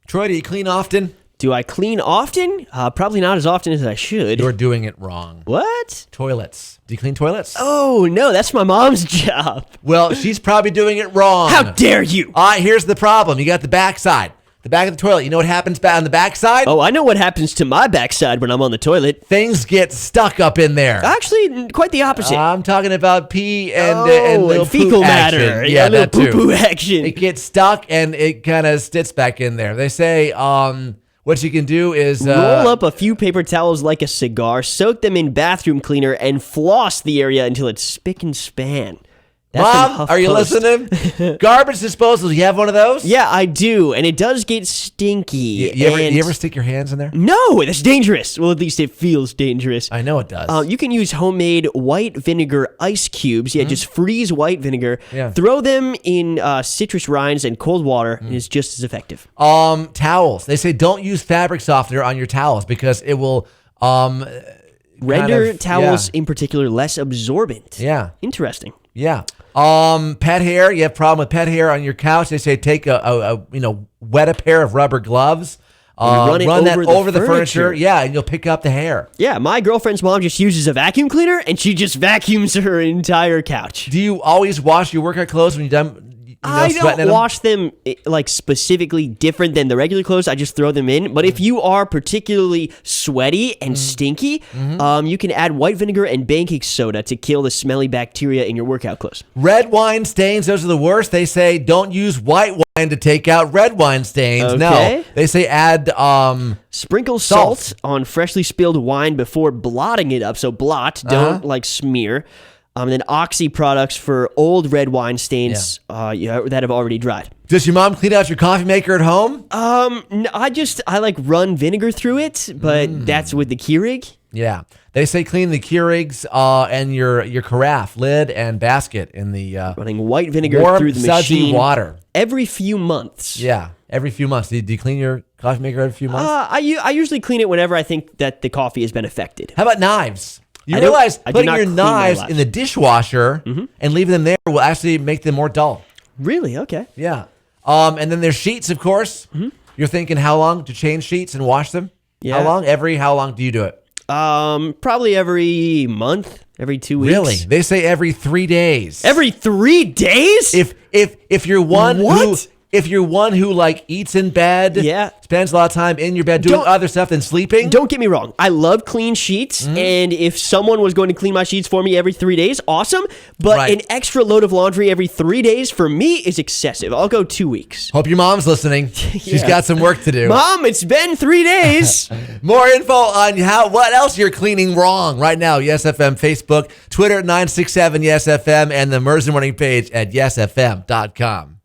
Troy, do you clean often? Do I clean often? Probably not as often as I should. You're doing it wrong. What? Toilets. Do you clean toilets? Oh, no, that's my mom's job. Well, she's probably doing it wrong. How dare you? Here's the problem. You got the backside. The back of the toilet. You know what happens on the backside? Oh, I know what happens to my backside when I'm on the toilet. Things get stuck up in there. Actually, quite the opposite. I'm talking about pee and little fecal poo matter. action. Yeah, little that too. poo-poo action. It gets stuck and it kind of sits back in there. They say what you can do is roll up a few paper towels like a cigar, soak them in bathroom cleaner, and floss the area until it's spick and span. That's Mom, are you listening? Garbage disposal. You have one of those? Yeah, I do, and it does get stinky. You ever stick your hands in there? No, that's dangerous. Well, at least it feels dangerous. I know it does. You can use homemade white vinegar ice cubes. Yeah, just freeze white vinegar. Yeah. Throw them in citrus rinds and cold water, and it's just as effective. Towels. They say don't use fabric softener on your towels because it will render towels in particular less absorbent. Yeah. Interesting. Yeah. Pet hair. You have a problem with pet hair on your couch. They say take wet a pair of rubber gloves. Run that over the furniture. Yeah, and you'll pick up the hair. Yeah, my girlfriend's mom just uses a vacuum cleaner, and she just vacuums her entire couch. Do you always wash your workout clothes when you're done? I don't wash them like specifically different than the regular clothes. I just throw them in. But if you are particularly sweaty and stinky, you can add white vinegar and baking soda to kill the smelly bacteria in your workout clothes. Red wine stains, those are the worst. They say don't use white wine to take out red wine stains. Okay. No, they say add sprinkle salt on freshly spilled wine before blotting it up. So blot, don't smear. And then Oxy products for old red wine stains that have already dried. Does your mom clean out your coffee maker at home? No, I run vinegar through it, but that's with the Keurig. Yeah. They say clean the Keurigs and your carafe, lid, and basket in the running white vinegar warm, through the sudsy machine water. Every few months. Yeah, every few months. Do you clean your coffee maker every few months? I usually clean it whenever I think that the coffee has been affected. How about knives? You realize putting your knives in the dishwasher and leaving them there will actually make them more dull. Really? Okay. Yeah. And then there's sheets, of course. You're thinking how long to change sheets and wash them? Yeah. How long do you do it? Probably every month, every 2 weeks. Really? They say every 3 days. Every 3 days? If you're one who like eats in bed, spends a lot of time in your bed doing other stuff than sleeping. Don't get me wrong. I love clean sheets, and if someone was going to clean my sheets for me every 3 days, awesome. But an extra load of laundry every 3 days for me is excessive. I'll go 2 weeks. Hope your mom's listening. She's got some work to do. Mom, it's been 3 days. More info on what else you're cleaning wrong right now. Yes FM Facebook, Twitter at 967 Yes FM, and the Merzen Morning page at yesfm.com.